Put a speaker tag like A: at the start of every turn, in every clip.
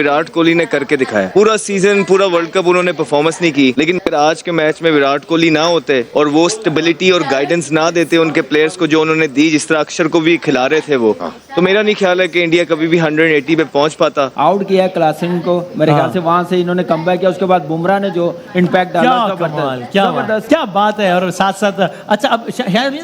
A: विराट कोहली ने करके दिखाया। पूरा सीजन, पूरा वर्ल्ड कप उन्होंने परफॉर्मेंस नहीं की, लेकिन अगर आज के मैच में विराट कोहली ना होते और वो स्टेबिलिटी और गाइडेंस ना देते उनके प्लेयर्स को जो उन्होंने दी, जिस तरह अक्षर को भी खिला रहे थे वो, तो मेरा नहीं ख्याल है कि इंडिया कभी भी 180 पे पहुंच पाता।
B: आउट किया क्लासन को मेरे ख्याल से, वहां से इन्होंने कमबैक किया। उसके बाद बुमराह ने जो इम्पैक्ट डाला,
C: क्या बात है। और साथ साथ अच्छा, अब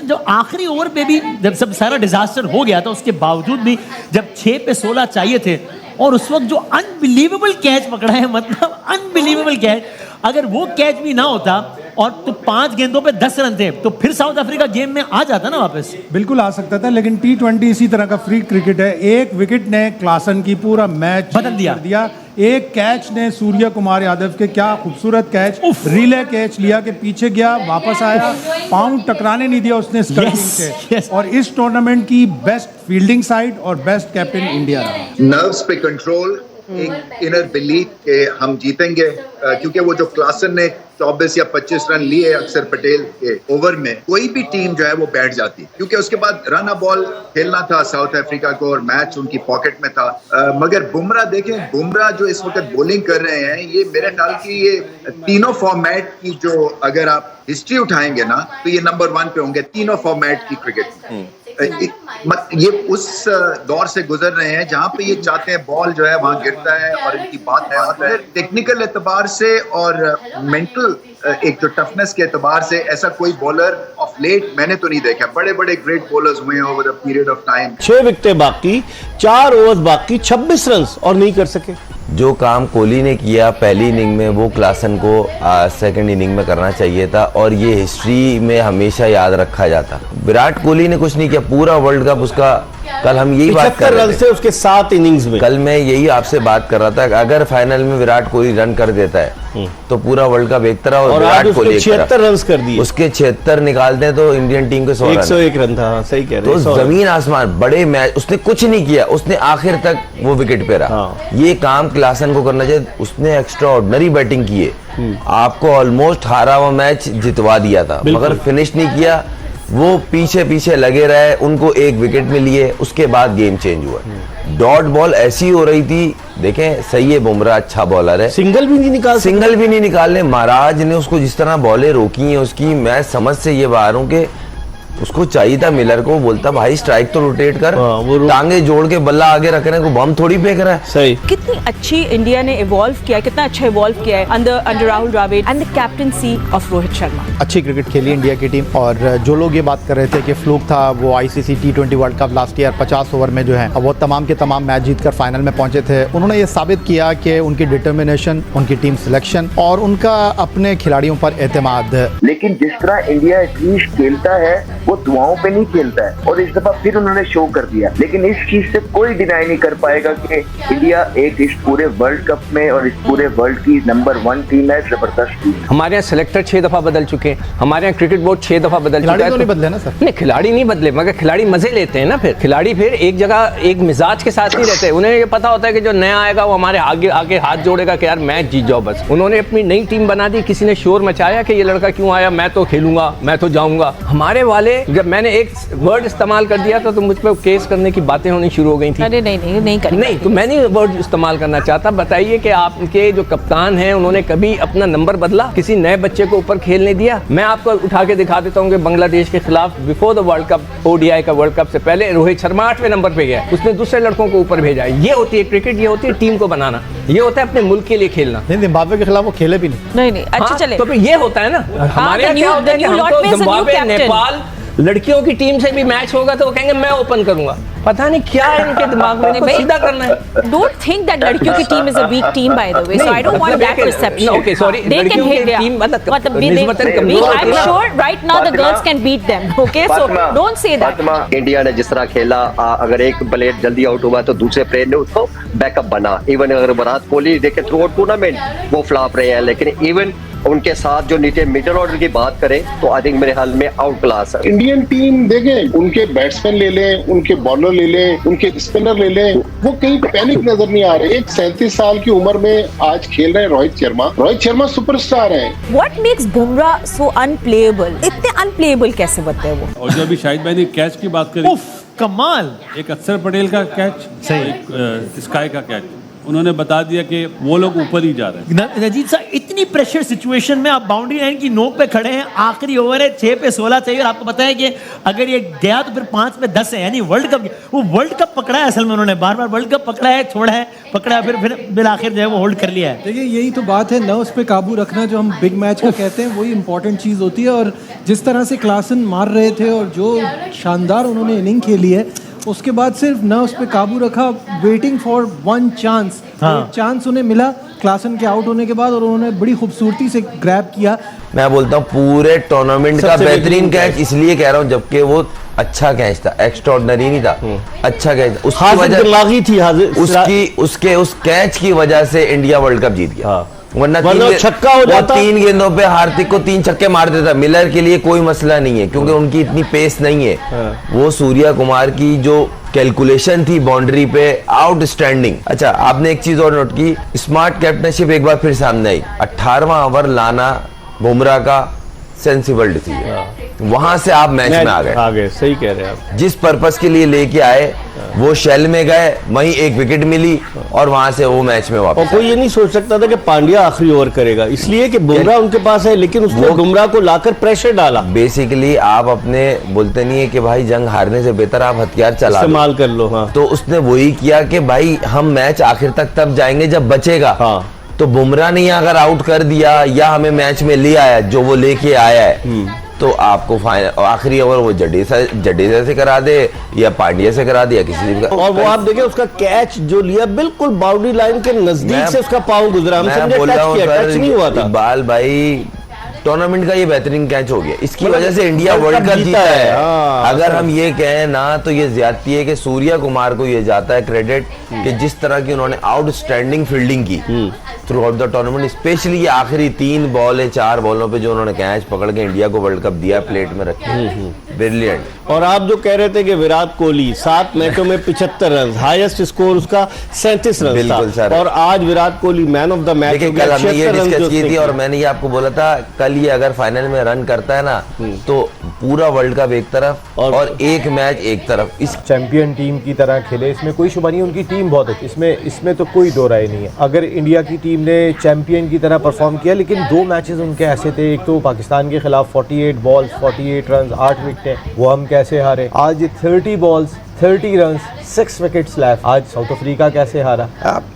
C: जो आखिरी ओवर पे भी जब सब सारा डिजास्टर हो गया था, उसके बावजूद भी जब 6 पे 16 चाहिए थे और उस वक्त जो अनबिलीवेबल कैच पकड़ा है, मतलब अनबिलीवेबल कैच, अगर वो कैच भी ना होता और तो 5 गेंदों पे 10 रन थे तो फिर साउथ अफ्रीका गेम में आ जाता ना वापस।
D: बिल्कुल आ सकता था, लेकिन T20 इसी तरह का फ्री क्रिकेट है। एक विकेट ने क्लासन की पूरा मैच
C: बदल दिया।
D: एक कैच ने सूर्य कुमार यादव के, क्या खूबसूरत कैच, रिले कैच लिया कि पीछे गया, वापस आया, पाउंड टकराने नहीं दिया उसने स्टंपिंग से। और इस टूर्नामेंट की बेस्ट फील्डिंग साइड और बेस्ट कैप्टन इंडिया रहा।
E: नर्व्स पे कंट्रोल, एक इनर बिलीफ के हम जीतेंगे, क्योंकि वो जो क्लासन ने 24 या 25 रन लिए अक्षर पटेल के ओवर में, कोई भी टीम जो है वो बैठ जाती, क्योंकि उसके बाद रन बॉल खेलना था साउथ अफ्रीका को और मैच उनकी पॉकेट में था। मगर बुमराह देखें, बुमराह जो इस वक्त बॉलिंग कर रहे हैं, ये मेरे ख्याल की ये तीनों फॉर्मेट की जो अगर आप हिस्ट्री उठाएंगे ना, तो ये नंबर 1 पे होंगे तीनों फॉर्मेट की क्रिकेट में। ये उस दौर से गुजर रहे हैं जहां पे ये चाहते हैं बॉल जो है वहां गिरता है और इनकी बात है। और टेक्निकल एतबार से और मेंटल एक जो टफनेस के एतबार से ऐसा कोई बॉलर ऑफ लेट मैंने तो नहीं देखा। बड़े बड़े ग्रेट बॉलर्स हुए हैं over a period of time.
F: 6 विकेटें बाकी, 4 ओवर बाकी, 26 रन और नहीं कर सके।
G: जो काम कोहली ने किया पहली इनिंग में, वो क्लासन को सेकंड इनिंग में करना चाहिए था और ये हिस्ट्री में हमेशा याद रखा जाता। विराट कोहली ने कुछ नहीं किया पूरा वर्ल्ड कप उसका। कल हम यही बात कर रहे थे,
F: से उसके 7 इनिंग्स में।
G: कल मैं यही आपसे बात कर रहा था, अगर फाइनल में विराट कोहली रन कर देता है तो पूरा वर्ल्ड कप एक तरह और विराट कोहली
F: 76 रन कर दिए।
G: उसके 76 निकालते हैं तो इंडियन टीम के 101
F: रन था। सही कह रहे हैं।
G: तो जमीन आसमान बड़े मैच उसने कुछ नहीं किया, उसने आखिर तक वो विकेट पे रहा। ये काम क्लासन को करना चाहिए। उसने एक्स्ट्रा ऑर्डिनरी बैटिंग की है, आपको ऑलमोस्ट हारा हुआ मैच जितवा दिया था, मगर फिनिश नहीं किया। वो पीछे पीछे लगे रहे, उनको एक विकेट मिली है, उसके बाद गेम चेंज हुआ। डॉट बॉल ऐसी हो रही थी, देखें सही है, बुमराह अच्छा बॉलर है,
F: सिंगल भी नहीं
G: निकालने। महाराज ने उसको जिस तरह बॉलें रोकी हैं उसकी, मैं समझ से ये बाहर हूं कि उसको चाहिए था मिलर को, बोलता भाई स्ट्राइक तो रोटेट कर, टांगे जोड़ के बल्ला आगे रखने को बम थोड़ी फेंक रहा है।
F: सही।
H: कितनी अच्छी इंडिया ने इवॉल्व किया, कितना अच्छा इवॉल्व किया है under Rahul Dravid and the captaincy of Rohit Sharma.
I: अच्छी क्रिकेट खेली इंडिया की टीम। और जो लोग ये बात कर रहे थे कि फ्लूक था वो ICC T20 world cup last year 50 over में जो है वो तमाम के तमाम मैच जीतकर फाइनल में पहुंचे थे, उन्होंने ये साबित किया कि उनकी डिटर्मिनेशन, उनकी टीम सिलेक्शन और उनका अपने खिलाड़ियों पर एतमाद।
E: लेकिन जिस तरह इंडिया एटलीस्ट खेलता है वो दुआओं पे नहीं खेलता है, और इस दफा फिर उन्होंने शो कर दिया। लेकिन इस चीज से कोई डिनाई नहीं कर पाएगा कि इंडिया एक इस पूरे वर्ल्ड कप में और इस पूरे वर्ल्ड की नंबर 1 टीम है, जबरदस्त टीम।
J: हमारे यहाँ सिलेक्टर 6 दफा बदल चुके हैं, हमारे यहाँ क्रिकेट बोर्ड 6 दफा बदल चुका है।
I: तो नहीं बदले ना सर?
J: नहीं, खिलाड़ी नहीं बदले, मगर खिलाड़ी मजे लेते हैं ना। फिर खिलाड़ी फिर एक जगह एक मिजाज के साथ नहीं रहते। उन्हें ये पता होता है कि जो नया आएगा वो हमारे आगे आके हाथ जोड़ेगा कि यार मैच जीत जाओ बस। उन्होंने अपनी नई टीम बना दी, किसी ने शोर मचाया कि ये लड़का क्यों आया, मैं तो खेलूंगा, मैं तो जाऊंगा। हमारे वाले जब मैंने एक वर्ड इस्तेमाल कर दिया था तो मुझ पर केस करने की बातें होनी शुरू हो गई थी।
H: अरे नहीं,
J: तो मैं नहीं वर्ड इस्तेमाल करना चाहता। बताइए कि आपके जो कप्तान हैं उन्होंने कभी अपना नंबर बदला, किसी नए बच्चे को ऊपर खेलने दिया? मैं आपको उठा के दिखा देता हूँ कि बांग्लादेश के खिलाफ before the world cup, ODI का वर्ल्ड कप से पहले रोहित शर्मा 8वें नंबर पे गया, उसने दूसरे लड़कों को ऊपर भेजा। ये होती है क्रिकेट, ये होती है टीम को बनाना, ये होता है अपने मुल्क के लिए खेलना।
I: नहीं, जिम्बाब्वे के खिलाफ वो खेले भी नहीं।
H: अच्छा चले।
J: तो फिर ये होता है ना, हमारे यहाँ क्या होता है कि हम तो जिम्बाब्वे, नेपाल लड़कियों की टीम से भी मैच होगा तो वो कहेंगे मैं ओपन करूंगा। पता नहीं क्या है इनके दिमाग में, इनको सीधा करना है।
H: Don't think that लड़कियों की team is a weak team by the way, so I don't want that perception.
J: Okay, sorry.
H: They can hit
J: team
H: I'm sure right now the girls can beat them. Okay, so don't say that.
K: India ने जिस तरह खेला, अगर एक player जल्दी out हुआ तो दूसरे प्लेयर ने उसको बैकअप बना। इवन अगर विराट कोहली देखे थ्रू आउट टूर्नामेंट वो फ्लॉप रहे हैं, लेकिन इवन उनके साथ जो नीचे मिडिल ऑर्डर की बात करें तो आई थिंक मेरे ख्याल में आउट क्लास है
L: इंडियन टीम। देखें उनके बैट्समैन ले लें, उनके बॉलर ले लें, उनके स्पिनर ले लें, वो कहीं पैनिक नजर नहीं आ रहे। एक 37 साल की उम्र में आज खेल रहे हैं रोहित शर्मा सुपरस्टार है।
H: What makes Bumrah so unplayable? इतने अनप्लेएबल कैसे बनते हैं वो?
M: और जो अभी शाहिद भाई ने कैच की बात करी,
C: कमाल।
M: एक अक्षर पटेल का कैच, सही, एक स्काई का कैच, उन्होंने बता दिया कि वो लोग ऊपर ही जा रहे हैं।
C: रजीत साहब, इतनी प्रेशर सिचुएशन में आप बाउंड्री लाइन की नोक पे खड़े हैं, आखिरी ओवर है, 6 पे 16 चाहिए और आपको पता है कि अगर ये गया तो फिर 5 पे 10 है, यानी वर्ल्ड कप, वो वर्ल्ड कप पकड़ा है असल में उन्होंने, बार बार वर्ल्ड कप पकड़ा है, छोड़ा है, पकड़ा है, फिर बिल आखिर जो है वो होल्ड कर लिया है।
N: देखिए यही तो बात है, नर्व्स पे काबू रखना जो हम बिग मैच का कहते हैं, वही इंपॉर्टेंट चीज़ होती है। और जिस तरह से क्लासन मार रहे थे और जो शानदार उन्होंने इनिंग खेली है, उसके बाद सिर्फ नर्व्स पे काबू रखा, waiting for one chance. Chance उन्हें मिला क्लासन के आउट होने के बाद और उन्होंने बड़ी खूबसूरती से ग्रैब किया।
G: मैं बोलता हूँ पूरे टूर्नामेंट का बेहतरीन कैच इसलिए कह रहा हूँ जबकि वो अच्छा कैच था, एक्स्ट्राऑर्डिनरी नहीं था, अच्छा कैच, उसकी वजह दिमागी थी, उसके उस कैच की वजह से इंडिया वर्ल्ड कप जीत गया। वरना छक्का हो जाता, 3 गेंदों पे हार्दिक को 3 छक्के मार देता। मिलर के लिए कोई मसला नहीं है क्योंकि उनकी इतनी पेस नहीं है। वो सूर्या कुमार की जो कैलकुलेशन थी बाउंड्री पे, आउटस्टैंडिंग। अच्छा, आपने एक चीज और नोट की, स्मार्ट कैप्टनशिप एक बार फिर सामने आई। 18वां ओवर लाना बुमराह का सेंसिबल डिसीजन, वहां से आप मैच में आ गए।
F: सही कह रहे हैं आप।
G: जिस पर्पस के लिए लेके आए वो शेल में गए, वहीं एक विकेट मिली और वहां से वो मैच में वापस।
F: और कोई ये नहीं सोच सकता था कि पांड्या आखिरी ओवर करेगा, इसलिए कि बुमराह उनके पास है, लेकिन उसने बुमराह को लाकर प्रेशर डाला।
G: बेसिकली आप अपने बोलते नहीं है कि भाई जंग हारने से बेहतर आप हथियार
F: इस्तेमाल कर लो। हाँ,
G: तो उसने वही किया कि भाई हम मैच आखिर तक तब जाएंगे जब बचेगा। हाँ, तो बुमराह ने अगर आउट कर दिया या हमें मैच में ले आया जो वो लेके आया है, तो आपको फाइनल आखिरी ओवर वो जडेजा से करा दे या पांड्या से करा दे या किसी से।
F: और वो आप देखें उसका कैच जो लिया बिल्कुल बाउंड्री लाइन के नजदीक से उसका पांव गुजरा, हम समझे टच नहीं हुआ था।
G: इकबाल भाई, टूर्नामेंट का ये बेहतरीन कैच हो गया, इसकी वजह से इंडिया वर्ल्ड कप जीता है। अगर हम ये कहें ना तो ये ज्यादती है कि सूर्या कुमार को ये जाता है क्रेडिट कि जिस तरह की उन्होंने आउटस्टैंडिंग फील्डिंग की through out the tournament, specially ये आखिरी 3 बॉल है 4 बॉलों पे जो उन्होंने कैच पकड़ के इंडिया को वर्ल्ड कप दिया, प्लेट में रखे, ब्रिलियंट।
F: और आप जो कह रहे थे कि विराट कोहली 7 मैचों में 75 रन, हाईएस्ट स्कोर उसका 37 रन
G: बिल्कुल सर।
F: और आज Virat Kohli man of the match.
G: कल हमने ये डिस्कस की थी और मैंने ये आपको बोला था, कल ये अगर फाइनल में रन करता है ना तो पूरा वर्ल्ड कप एक तरफ और एक मैच एक तरफ।
O: इस चैंपियन टीम की तरह खेले, इसमें कोई शुबा नहीं, उनकी टीम बहुत अच्छी, इसमें तो कोई दो राय नहीं है। अगर इंडिया की टीम ने चैंपियन की तरह परफॉर्म किया, लेकिन 2 मैचेस उनके ऐसे थे, एक तो पाकिस्तान के खिलाफ 48 बॉल्स 48 रन 8 विकेटें, वो हम कैसे हारे। आज 30 बॉल्स 30 रन 6 विकेट्स लेफ्ट, आज साउथ अफ्रीका कैसे हारा।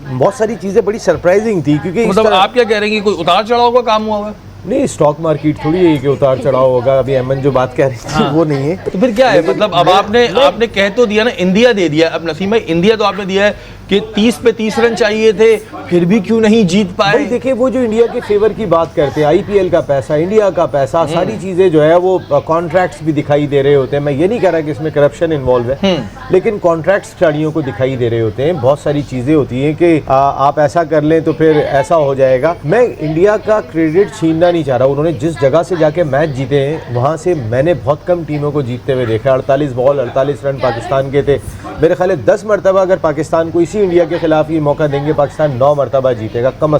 O: बहुत सारी चीजें बड़ी सरप्राइजिंग थी क्योंकि
P: मतलब आप क्या कह रहे हैं कि कोई उतार चढ़ाव का काम हुआ हुआ?
O: नहीं, स्टॉक मार्केट थोड़ी है कि उतार चढ़ाव होगा। अभी अमन जो बात कह रही थी वो नहीं है।
P: तो फिर क्या है, मतलब अब आपने कह तो दिया ना, इंडिया दे दिया। अब नसीम भाई, इंडिया तो आपने दिया है कि 30 पे 30 रन चाहिए थे, फिर भी क्यों नहीं जीत पाए।
O: देखिए, वो जो इंडिया के फेवर की बात करते हैं, आईपीएल का पैसा, इंडिया का पैसा, सारी चीजें जो है वो कॉन्ट्रैक्ट्स भी दिखाई दे रहे होते हैं। मैं ये नहीं कह रहा कि इसमें करप्शन इन्वॉल्व है, लेकिन कॉन्ट्रैक्ट्स खिलाड़ियों को दिखाई दे रहे होते हैं। बहुत सारी चीजें होती हैं कि आप ऐसा कर लें तो फिर ऐसा हो जाएगा। मैं इंडिया का क्रेडिट छीनना नहीं चाह रहा। उन्होंने जिस जगह से जाके मैच जीते हैं, वहां से मैंने बहुत कम टीमों को जीतते हुए देखा। 48 बॉल 48 रन पाकिस्तान के थे। मेरे ख्याल है 10 मरतबा अगर पाकिस्तान को इसी इंडिया के खिलाफ ये मौका देंगे, पाकिस्तान 9 मरतबा जीतेगा कम।